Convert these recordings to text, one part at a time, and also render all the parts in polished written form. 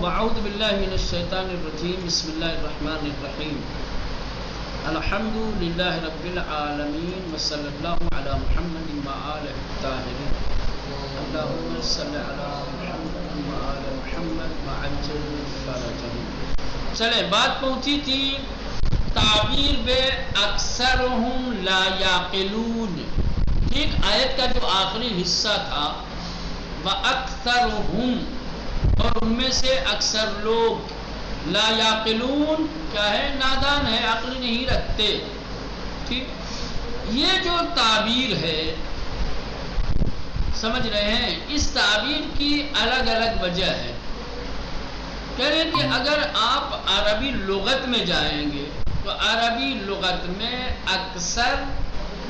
اعوذ باللہ من الشیطان الرجیم بسم اللہ الرحمن الرحیم الحمد للہ رب العالمین وصلی اللہ علی محمد وآلہ الطاہرین اللہم صلی علی محمد وآل محمد وعجل فرجہم۔ چلیں، بات پہنچی تھی تعبیر بے اکثرہم لا یعقلون، ٹھیک؟ آیت کا جو آخری حصہ تھا وَأَكْثَرُهُمْ، اور ان میں سے اکثر لوگ لا یعقلون کیا ہے؟ نادان ہے، عقل نہیں رکھتے، ٹھیک؟ یہ جو تعبیر ہے سمجھ رہے ہیں، اس تعبیر کی الگ الگ وجہ ہے۔ کہہ رہے ہیں کہ اگر آپ عربی لغت میں جائیں گے تو عربی لغت میں اکثر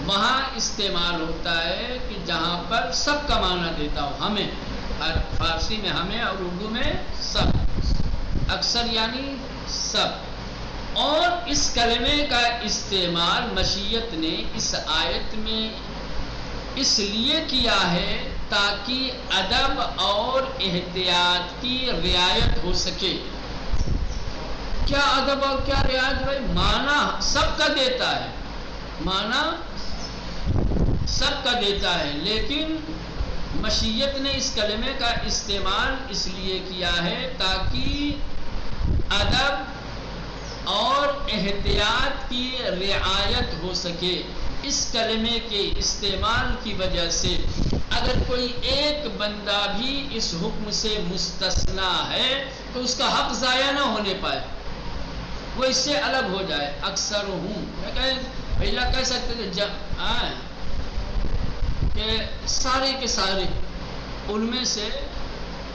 وہاں استعمال ہوتا ہے کہ جہاں پر سب کا معنی دیتا ہو، ہمیں، فارسی میں ہمیں اور اردو میں سب، اکثر یعنی سب۔ اور اس کلمے کا استعمال مشیت نے اس آیت میں اس لیے کیا ہے تاکہ ادب اور احتیاط کی رعایت ہو سکے۔ کیا ادب اور کیا رعایت بھائی؟ معنی سب کا دیتا ہے، معنی سب کا دیتا ہے، لیکن مشیت نے اس کلمے کا استعمال اس لیے کیا ہے تاکہ ادب اور احتیاط کی رعایت ہو سکے۔ اس کلمے کے استعمال کی وجہ سے اگر کوئی ایک بندہ بھی اس حکم سے مستثنا ہے تو اس کا حق ضائع نہ ہونے پائے، وہ اس سے الگ ہو جائے۔ اکثر ہوں پہلا کہہ سکتے تھے کہ سارے کے سارے، ان میں سے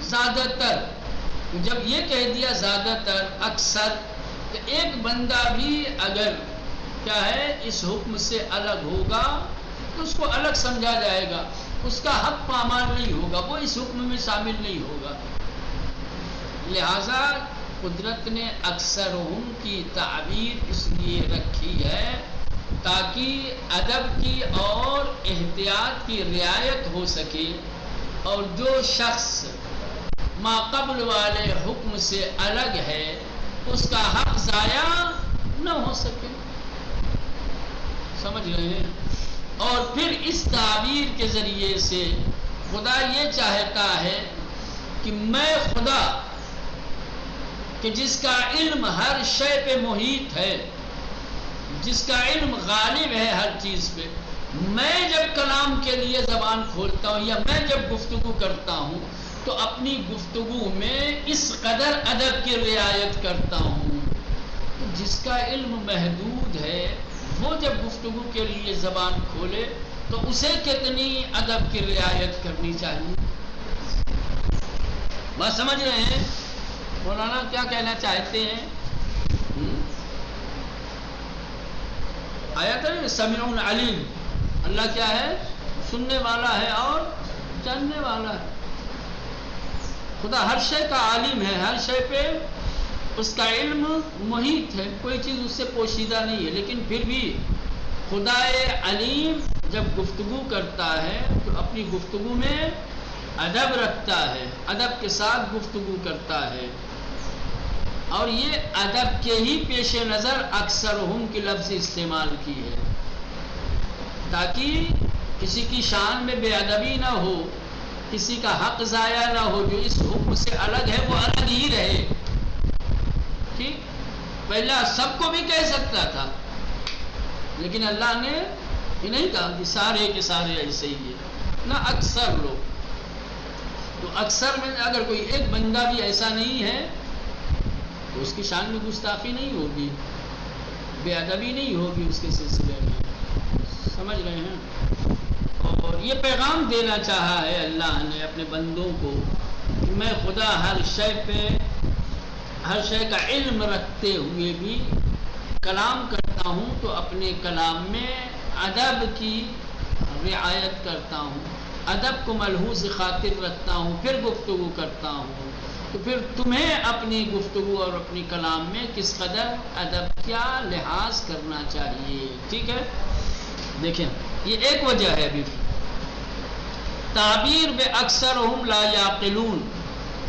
زیادہ تر، جب یہ کہہ دیا زیادہ تر، اکثر، تو ایک بندہ بھی اگر کیا ہے اس حکم سے الگ ہوگا تو اس کو الگ سمجھا جائے گا، اس کا حق پامال نہیں ہوگا، وہ اس حکم میں شامل نہیں ہوگا۔ لہذا قدرت نے اکثرہم کی تعبیر اس لیے رکھی ہے تاکہ ادب کی اور احتیاط کی رعایت ہو سکے، اور جو شخص ما قبل والے حکم سے الگ ہے اس کا حق ضائع نہ ہو سکے۔ سمجھ رہے ہیں؟ اور پھر اس تعبیر کے ذریعے سے خدا یہ چاہتا ہے کہ میں خدا کہ جس کا علم ہر شے پہ محیط ہے، جس کا علم غالب ہے ہر چیز پہ، میں جب کلام کے لیے زبان کھولتا ہوں یا میں جب گفتگو کرتا ہوں تو اپنی گفتگو میں اس قدر ادب کی رعایت کرتا ہوں۔ جس کا علم محدود ہے وہ جب گفتگو کے لیے زبان کھولے تو اسے کتنی ادب کی رعایت کرنی چاہیے۔ بات سمجھ رہے ہیں مولانا کیا کہنا چاہتے ہیں؟ آیا تھا سمیع علیم، اللہ کیا ہے؟ سننے والا ہے اور جاننے والا ہے۔ خدا ہر شے کا عالم ہے، ہر شے پہ اس کا علم محیط ہے، کوئی چیز اس سے پوشیدہ نہیں ہے، لیکن پھر بھی خدا علیم جب گفتگو کرتا ہے تو اپنی گفتگو میں ادب رکھتا ہے، ادب کے ساتھ گفتگو کرتا ہے، اور یہ ادب کے ہی پیش نظر اکثرہم کی لفظ استعمال کی ہے تاکہ کسی کی شان میں بے ادبی نہ ہو، کسی کا حق ضائع نہ ہو، جو اس حکم سے الگ ہے وہ الگ ہی رہے۔ ٹھیک؟ پہلا سب کو بھی کہہ سکتا تھا، لیکن اللہ نے یہ نہیں کہا کہ سارے کے سارے ایسے ہی ہے، نہ اکثر لوگ۔ تو اکثر میں اگر کوئی ایک بندہ بھی ایسا نہیں ہے تو اس کی شان میں گستاخی نہیں ہوگی، بے ادبی نہیں ہوگی اس کے سلسلے میں۔ سمجھ رہے ہیں؟ اور یہ پیغام دینا چاہا ہے اللہ نے اپنے بندوں کو کہ میں خدا ہر شے پہ، ہر شے کا علم رکھتے ہوئے بھی کلام کرتا ہوں تو اپنے کلام میں ادب کی رعایت کرتا ہوں، ادب کو ملحوظ خاطر رکھتا ہوں، پھر گفتگو کرتا ہوں۔ تو پھر تمہیں اپنی گفتگو اور اپنی کلام میں کس قدر ادب کیا لحاظ کرنا چاہیے۔ ٹھیک ہے؟ دیکھیں یہ ایک وجہ ہے۔ ابھی تعبیر بے اکثرہم لا یعقلون،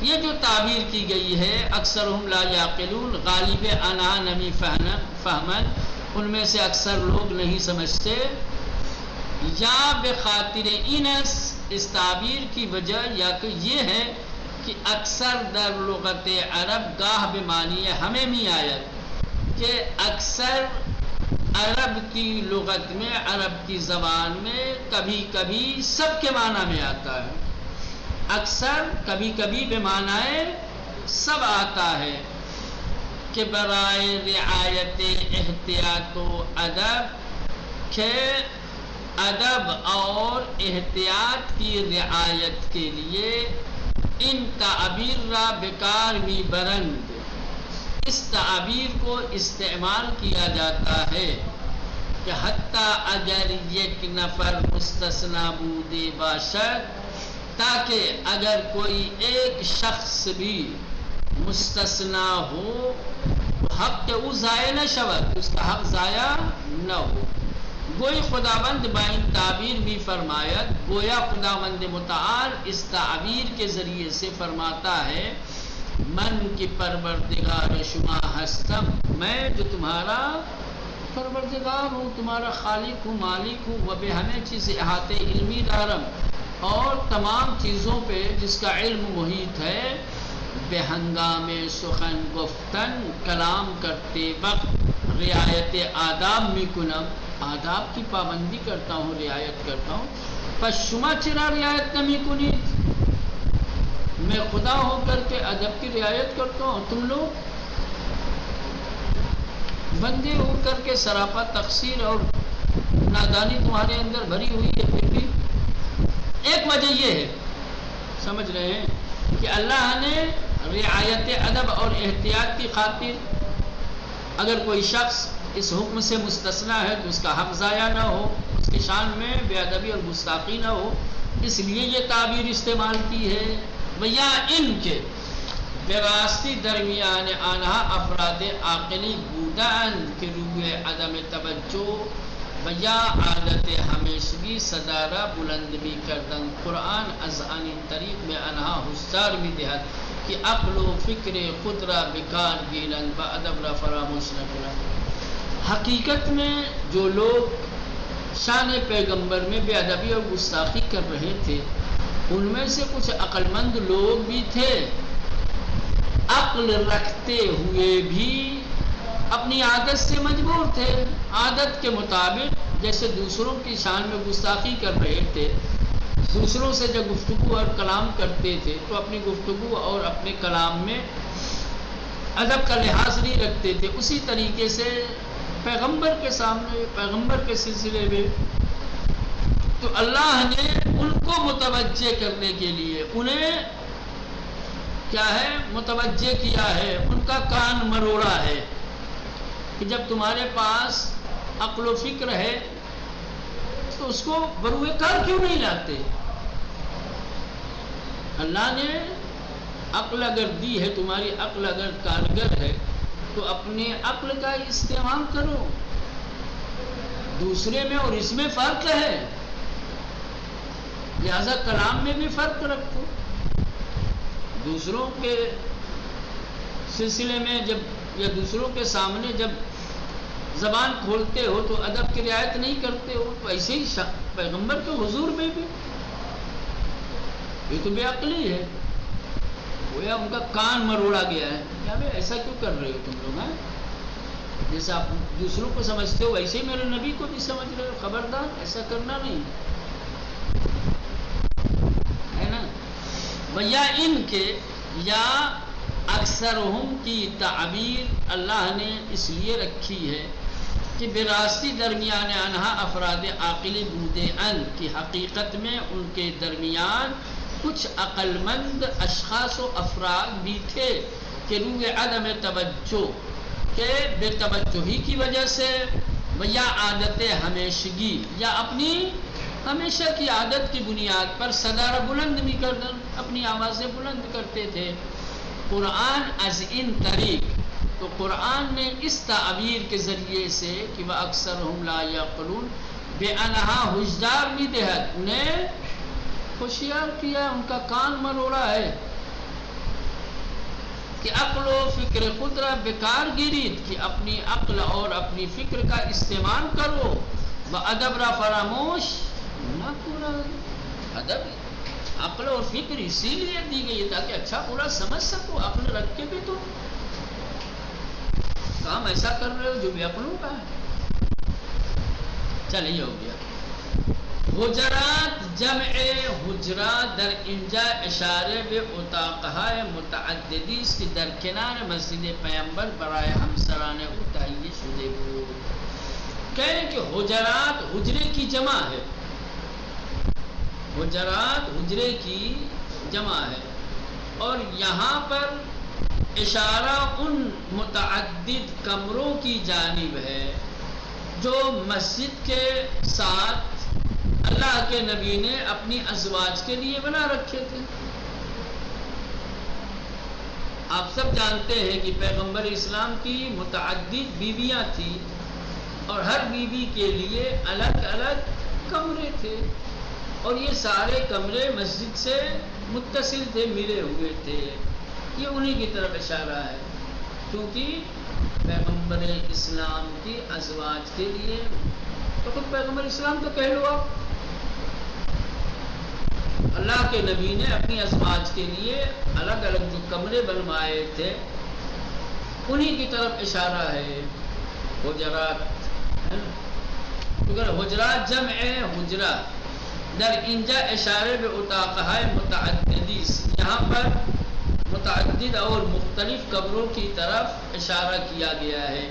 یہ جو تعبیر کی گئی ہے اکثرہم لا یعقلون، غالب انہا نمی فہمن، ان میں سے اکثر لوگ نہیں سمجھتے، یا بخاطر انس، اس تعبیر کی وجہ یا کہ یہ ہے کہ اکثر در لغت عرب گاہ بمانی ہمیں بھی آیت کہ اکثر عرب کی لغت میں، عرب کی زبان میں کبھی کبھی سب کے معنی میں آتا ہے، اکثر کبھی کبھی بمعنی سب آتا ہے کہ برائے رعایت احتیاط و ادب، کہ ادب اور احتیاط کی رعایت کے لیے ان تعبیر را بیکار می برند، اس تعبیر کو استعمال کیا جاتا ہے کہ حتیٰ اگر یک نفر مستثنی بودے باشد، تاکہ اگر کوئی ایک شخص بھی مستثنی ہو حق او ضائع نہ شود، اس کا حق ضائع نہ ہو۔ گوئی خداوند بائن تعبیر بھی فرماید، گویا خداوند متعال اس تعبیر کے ذریعے سے فرماتا ہے من کی پروردگار شما ہستم، میں جو تمہارا پروردگار ہوں، تمہارا خالق ہوں، مالک ہوں، و بے ہمیں چیز احاطے علمی دارم، اور تمام چیزوں پہ جس کا علم محیط ہے، بے ہنگام سخن گفتن، کلام کرتے وقت رعایت آداب میں کنم، آداب کی پابندی کرتا ہوں، رعایت کرتا ہوں، پس شما چرا رعایت نمی کنید، میں خدا ہو کر کے ادب کی رعایت کرتا ہوں، تم لوگ بندے ہو کر کے سراپا تقصیر اور نادانی تمہارے اندر بھری ہوئی ہے۔ پھر بھی ایک وجہ یہ ہے، سمجھ رہے ہیں کہ اللہ نے رعایت ادب اور احتیاط کی خاطر اگر کوئی شخص اس حکم سے مستثنی ہے تو اس کا حق ضائع نہ ہو، اس کی شان میں بے ادبی اور گستاخی نہ ہو، اس لیے یہ تعبیر استعمال کی ہے۔ ویا ان کے براستی درمیان آنہا افراد عاقلی بودن کے روح عدم توجہ ویا عادت ہمیشگی صدارہ بلند بھی کردن، قرآن از ان طریق میں انہا حسار بھی دہت کہ عقل و فکر خود را بکار گیرن با ادب را فراموش نہ کرن۔ حقیقت میں جو لوگ شان پیغمبر میں بے ادبی اور گستاخی کر رہے تھے، ان میں سے کچھ عقل مند لوگ بھی تھے، عقل رکھتے ہوئے بھی اپنی عادت سے مجبور تھے، عادت کے مطابق جیسے دوسروں کی شان میں گستاخی کر رہے تھے، دوسروں سے جب گفتگو اور کلام کرتے تھے تو اپنی گفتگو اور اپنے کلام میں ادب کا لحاظ نہیں رکھتے تھے، اسی طریقے سے پیغمبر کے سامنے، پیغمبر کے سلسلے میں تو اللہ نے ان کو متوجہ کرنے کے لیے انہیں کیا ہے متوجہ کیا ہے، ان کا کان مروڑا ہے کہ جب تمہارے پاس عقل و فکر ہے تو اس کو بروئے کار کیوں نہیں لاتے؟ اللہ نے عقل اگر دی ہے، تمہاری عقل اگر کارگر ہے تو اپنے عقل کا استعمال کرو، دوسرے میں اور اس میں فرق ہے، لہذا کلام میں بھی فرق رکھو، دوسروں کے سلسلے میں جب یا دوسروں کے سامنے جب زبان کھولتے ہو تو ادب کی رعایت نہیں کرتے ہو، تو ایسے ہی پیغمبر کے حضور میں بھی یہ تو بے عقلی ہے، گویا ان کا کان مروڑا گیا ہے، کیا بھائی ایسا کیوں کر رہے ہو تم لوگ؟ ہیں جیسے آپ دوسروں کو سمجھتے ہو ویسے ہی میرے نبی کو بھی سمجھ رہے ہو، خبردار ایسا کرنا نہیں ہے نا۔ ویا ان کے یا اکثرہم کی تعبیر اللہ نے اس لیے رکھی ہے کہ براستی درمیان انہا افراد عاقلی بودے ان کی حقیقت میں ان کے درمیان کچھ عقل مند اشخاص و افراد بھی تھے کہ روح عدم توجہ کے بے توجہی کی وجہ سے یا عادت ہمیشگی یا اپنی ہمیشہ کی عادت کی بنیاد پر صدارہ بلند بھی کر اپنی آوازیں بلند کرتے تھے۔ قرآن از ان طریق، تو قرآن نے اس تعبیر کے ذریعے سے کہ وہ اکثرہم لا یعقلون بے انہا ہوشیار بھی دہت، انہیں ہوشیار کیا، ان کا کان مروڑا ہے کہ عقل و فکر خود را بیکار گیرید کہ اپنی عقل اور اپنی فکر کا استعمال کرو و ادب را فراموش نہ کرو. ادب عقل اور فکر اسی لیے دی گئی ہے تاکہ اچھا پورا سمجھ سکو. عقل رکھ کے بھی تو کام ایسا کر رہے ہو جو بھی عقلوں کا ہے. چل یہ ہو گیا. حجرات جمع حجرہ در اینجا اشاره به اتاقهای متعددی است که در کنار مسجد پیامبر برای همسران او تهیه شده بود. کہہ کہ حجرات حجرے کی جمع ہے. حجرات حجرے کی جمع ہے اور یہاں پر اشارہ ان متعدد کمروں کی جانب ہے جو مسجد کے ساتھ اللہ کے نبی نے اپنی ازواج کے لیے بنا رکھے تھے. آپ سب جانتے ہیں کہ پیغمبر اسلام کی متعدد بیویاں تھیں اور ہر بیوی کے لیے الگ الگ کمرے تھے اور یہ سارے کمرے مسجد سے متصل تھے, ملے ہوئے تھے. یہ انہی کی طرف اشارہ ہے کیونکہ پیغمبر اسلام کی ازواج کے لیے تو خود پیغمبر اسلام تو کہہ لو آپ, اللہ کے نبی نے اپنی ازواج کے لیے الگ الگ جو کمرے بنوائے تھے انہی کی طرف اشارہ ہے حجرات. اگر حجرات جمع حجرہ در اینجا اشارے به اتاقهای متعددی است, یہاں پر متعدد اور مختلف کمروں کی طرف اشارہ کیا گیا ہے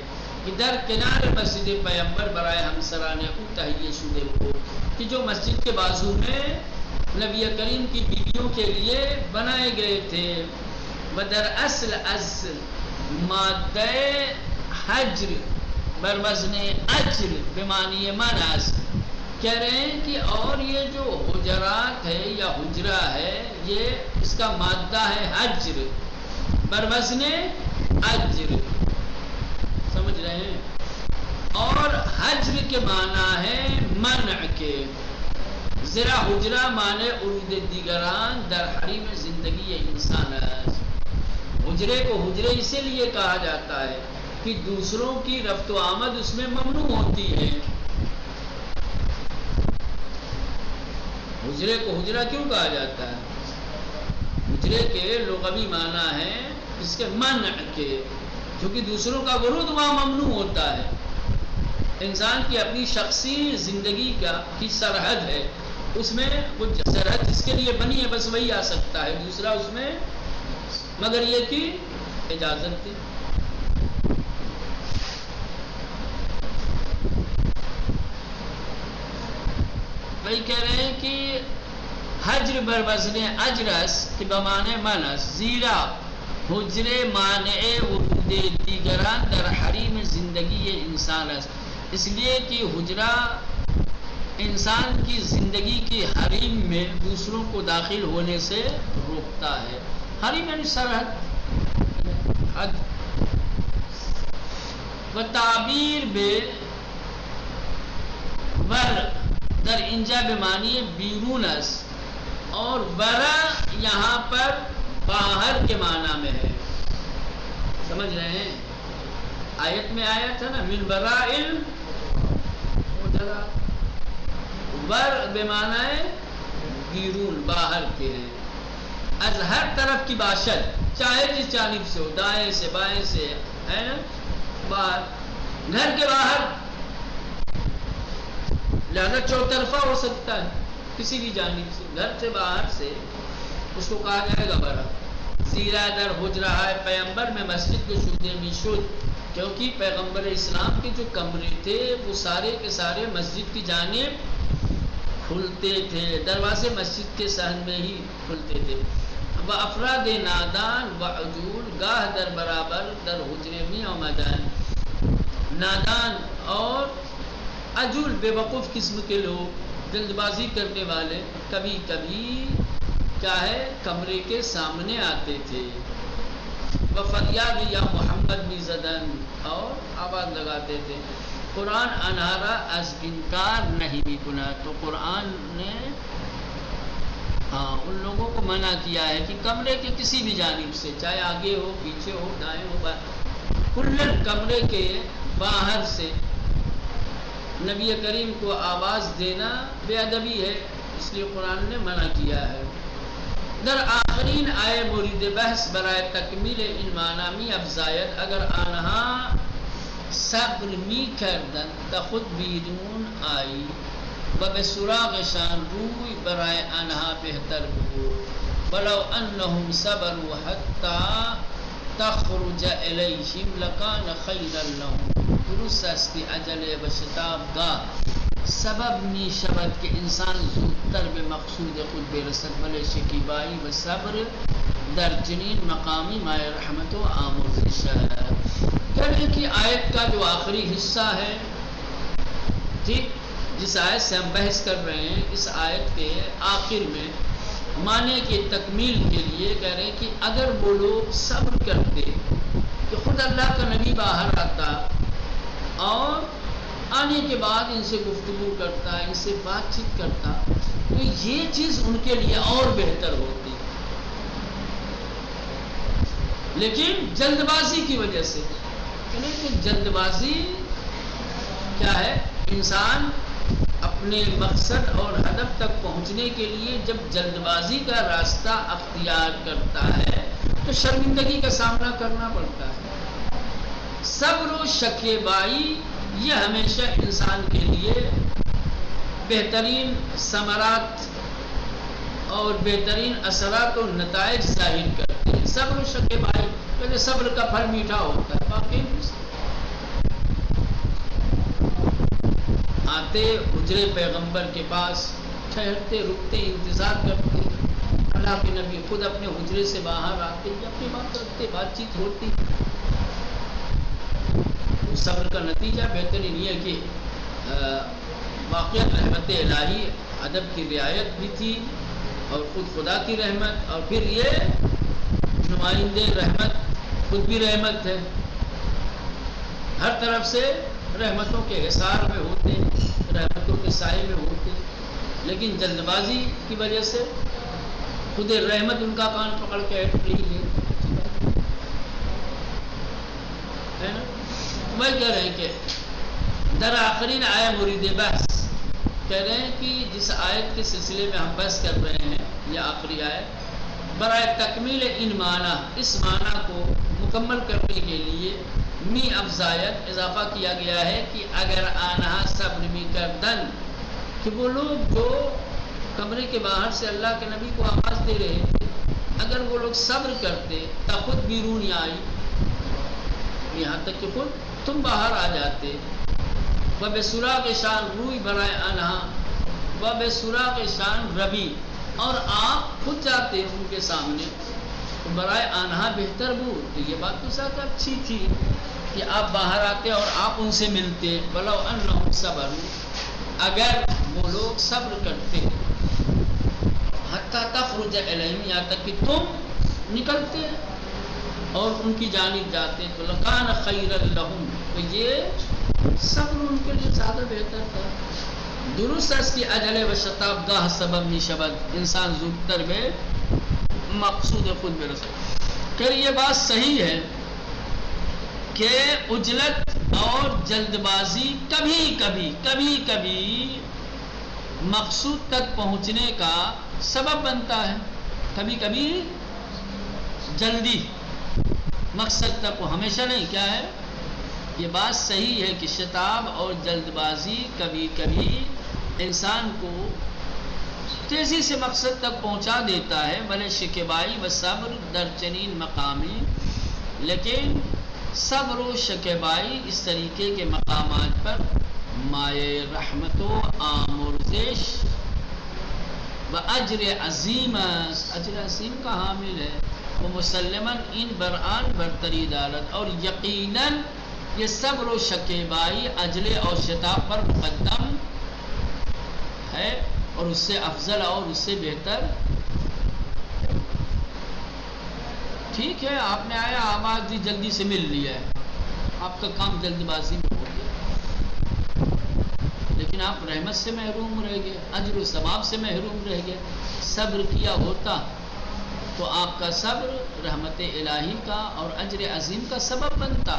کہ در کنار مسجد پیغمبر برائے ہمسران او تہیہ شده ہو, کہ جو مسجد کے بازو میں نبی کریم کی بیویوں کے لیے بنائے گئے تھے. بدر اصل از مادہ حجر بر وزن اجر بمعنی مناس کہہ رہے ہیں کہ اور یہ جو حجرات ہے یا حجرہ ہے یہ اس کا مادہ ہے حجر بر وزن اجر, سمجھ رہے ہیں. اور حجر کے معنی ہے منع کے. زرا حجرہ معنی ارود دیگران در حریم زندگی انسان ہے. حجرے کو حجرے اسی لیے کہا جاتا ہے کہ دوسروں کی رفت و آمد اس میں ممنوع ہوتی ہے. حجرے کو حجرہ کیوں کہا جاتا ہے؟ حجرے کے لغوی معنی ہے اس کے منع کے, کیونکہ دوسروں کا ورود وہاں ممنوع ہوتا ہے. انسان کی اپنی شخصی زندگی کی سرحد ہے, اس میں کچھ سرحد جس کے لیے بنی ہے بس وہی آ سکتا ہے, دوسرا اس میں مگر یہ کہ اجازت تھی. وہی کہہ رہے ہیں کہ حجر بر وزن اجرس کہ بمعنی منس, زیرا حجر مانع ورود دیگران در حریم زندگی انسان است, اس لیے کہ حجرہ انسان کی زندگی کی حریم میں دوسروں کو داخل ہونے سے روکتا ہے. حریم یعنی سرحد حد. و تعبیر بے ور در انجا بمانی بیرون است, اور برا یہاں پر باہر کے معنی میں ہے. سمجھ رہے ہیں؟ آیت میں آیا تھا نا من برائل بر بمعنی ہے بیرون باہر کے ہیں. از ہر طرف کی باشد چاہے جس جانب سے ہو, دائیں سے بائیں سے ہے نا, باہر گھر کے باہر, لہذا چوطرفہ ہو سکتا ہے کسی بھی جانب سے, گھر سے باہر سے اس کو کہا جائے گا برا. زیرا در حجرہ پیغمبر میں مسجد کو شدے میں شد, کیونکہ پیغمبر اسلام کے جو کمرے تھے وہ سارے کے سارے مسجد کی جانب کھلتے تھے, دروازے مسجد کے صحن میں ہی کھلتے تھے. و افراد نادان و عجول گاہ در برابر در حجرے میں آمدن. نادان اور عجول بے وقوف قسم کے لوگ, جلد بازی کرنے والے, کبھی کبھی کیا ہے کمرے کے سامنے آتے تھے. و فریاد یا محمد بھی زدن, اور آواز لگاتے تھے. قرآن انہارا از انکار نہیں بھی کنا, تو قرآن نے ہاں ان لوگوں کو منع کیا ہے کہ کمرے کے کسی بھی جانب سے، چاہے آگے ہو پیچھے ہو دائیں ہو کلن کمرے کے باہر سے نبی کریم کو آواز دینا بے ادبی ہے، اس لیے قرآن نے منع کیا ہے۔ در آخرین آئے مورد بحث برائے تکمیل این معنی می افزاید اگر آنها صبر می کردن تا خود بیرون آئی و به سراغشان روی برای آنها بهتر بود ولو انهم صبروا حتی تخرج الیهم لکان خیرا لهم. درست است که عجله و شتابگاه سبب می شود که انسان زودتر به مقصود خود برسد ولی شکیبایی و صبر در چنین مقامی مائے رحمت و آمرزش ہے۔ کہنے کی آیت کا جو آخری حصہ ہے، ٹھیک، جس آیت سے ہم بحث کر رہے ہیں، اس آیت کے آخر میں معنی کی تکمیل کے لیے کہہ رہے ہیں کہ اگر وہ لوگ صبر کرتے کہ خود اللہ کا نبی باہر آتا اور آنے کے بعد ان سے گفتگو کرتا، ان سے بات چیت کرتا، تو یہ چیز ان کے لیے اور بہتر ہوتی، لیکن جلد بازی کی وجہ سے، لیکن جلد بازی کیا ہے؟ انسان اپنے مقصد اور ہدف تک پہنچنے کے لیے جب جلد بازی کا راستہ اختیار کرتا ہے تو شرمندگی کا سامنا کرنا پڑتا ہے۔ صبر و شکیبائی یہ ہمیشہ انسان کے لیے بہترین ثمرات اور بہترین اثرات و نتائج ظاہر کرتے ہیں۔ صبر و شکیبائی، پہلے صبر کا پھل میٹھا ہوتا ہے، باقی آتے حجرے پیغمبر کے پاس، ٹھہرتے رکتے انتظار کرتے، اللہ کے نبی خود اپنے حجرے سے باہر آتے، اپنی بات رکھتے، بات چیت ہوتی۔ صبر کا نتیجہ بہترین یہ کہ واقعات رحمت الہی، ادب کی رعایت بھی تھی اور خود خدا کی رحمت، اور پھر یہ نمائندے رحمت، خود بھی رحمت ہے، ہر طرف سے رحمتوں کے حصار میں ہوتے، رحمتوں کے سائے میں ہوتے، لیکن جلد بازی کی وجہ سے خود رحمت ان کا کان پکڑ کے ہٹ رہی ہے نا۔ وہ کہہ رہے ہیں کہ در آخرین آیا مرید بحث، کہہ رہے ہیں کہ جس آیت کے سلسلے میں ہم بحث کر رہے ہیں، یہ آخری آیت، برائے تکمیل ان معنی، اس معنی کو مکمل کرنے کے لیے می افزایت اضافہ کیا گیا ہے کہ اگر آنہا صبر می کردن، کہ وہ لوگ جو کمرے کے باہر سے اللہ کے نبی کو آواز دے رہے تھے، اگر وہ لوگ صبر کرتے تا خود بیرون آئی، یہاں تک کہ خود تم باہر آ جاتے، وَبِ سُرَاغِ شان روی برائے آنہا، وَبِ سُرَاغِ شان ربی، اور آپ خود جاتے ان کے سامنے، برائے آنہا بہتر بود۔ تو یہ بات تو ساتھ اچھی تھی کہ آپ باہر آتے اور آپ ان سے ملتے، وَلَوْ أَنَّهُمْ صَبَرُوا، اگر وہ لوگ صبر کرتے، حَتَّى تَخْرُجَ إِلَيْهِمْ، یہاں تک کہ تم نکلتے اور ان کی جانب جاتے، تو لَكَانَ خَيْرًا لَهُمْ، تو یہ صبر ان کے لیے زیادہ بہتر تھا۔ درست است کی اجل و شتاب گاہ سبب می شود، انسان زودتر میں مقصود خود میں رسے۔ کہ یہ بات صحیح ہے کہ عجلت اور جلد بازی کبھی کبھی مقصود تک پہنچنے کا سبب بنتا ہے، کبھی کبھی جلدی مقصد تک وہ ہمیشہ نہیں، کیا ہے؟ یہ بات صحیح ہے کہ شتاب اور جلد بازی کبھی کبھی انسان کو تیزی سے مقصد تک پہنچا دیتا ہے، بلے شکیبائی و صبر در چنین مقامی، لیکن صبر و شکیبائی اس طریقے کے مقامات پر مائے رحمت و آمرزش و اجر عظیم، اجر عظیم کا حامل ہے، وہ مسلماً ان برآن برتری دارت، اور یقیناً یہ صبر و شکیبائی اجر اور شتاب پر مقدم ہے اور اس سے افضل اور اس سے بہتر۔ ٹھیک ہے، آپ نے آیا آواز دی، جلدی سے مل لیا ہے، آپ کا کام جلد بازی میں ہو گیا، لیکن لیکن آپ رحمت سے محروم رہ گئے، اجر و ثواب سے محروم رہ گئے۔ صبر کیا ہوتا تو آپ کا صبر رحمت الہی کا اور اجر عظیم کا سبب بنتا۔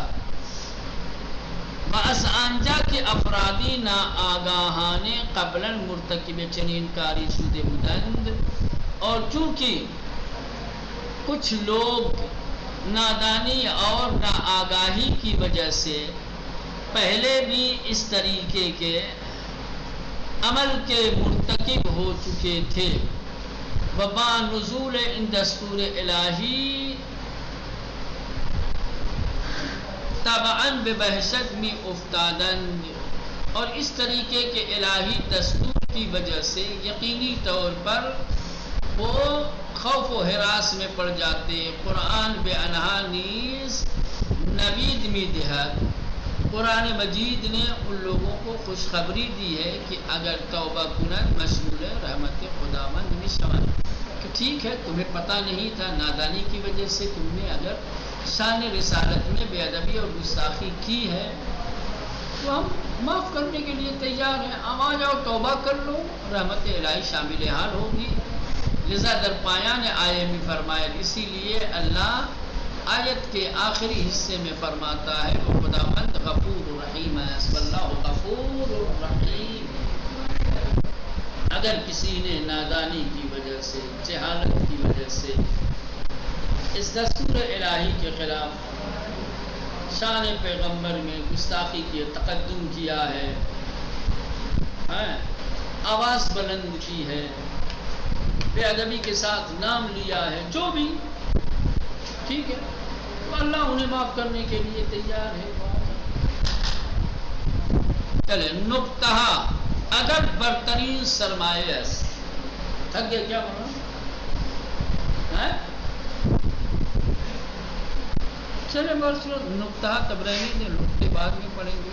بعض آنجا کے افرادی نا آگاہانے قبلا مرتکب چنین کاری شده بودند، اور چونکہ کچھ لوگ نادانی اور ناآگاہی کی وجہ سے پہلے بھی اس طریقے کے عمل کے مرتکب ہو چکے تھے، وبا نزول ان دستور الہی طبعاً ببحثت میں افتادن، اور اس طریقے کے الہی دستور کی وجہ سے یقینی طور پر وہ خوف و ہراس میں پڑ جاتے۔ قرآن بے انہا نیز نوید میں دہت، قرآن مجید نے ان لوگوں کو خوشخبری دی ہے کہ اگر توبہ کنند مشمول رحمت خداوند میں شامل، کہ ٹھیک ہے تمہیں پتہ نہیں تھا، نادانی کی وجہ سے تم نے اگر شان رسالت میں بے ادبی اور گستاخی کی ہے تو ہم معاف کرنے کے لیے تیار ہیں، اب آ جاؤ توبہ کر لو، رحمت الہی شامل حال ہوگی۔ لذا در پایان آیے میں فرمایا، اسی لیے اللہ آیت کے آخری حصے میں فرماتا ہے وہ خداوند غفور الرحیم ہے، واللہ غفور الرحیم۔ اگر کسی نے نادانی کی وجہ سے، جہالت کی وجہ سے اس دستور الہی کے خلاف شان پیغمبر میں گستاخی کی تقدم کیا ہے، آواز بلند کی ہے، بے ادبی کے ساتھ نام لیا ہے، جو بھی ٹھیک ہے تو اللہ انہیں معاف کرنے کے لیے تیار ہے۔ چلے نقطہ، اگر برترین سرمایہ تھک گیا کیا بولا؟ چلے بس نقطہ تب رہیں گے، نقطے بعد میں پڑھیں گے۔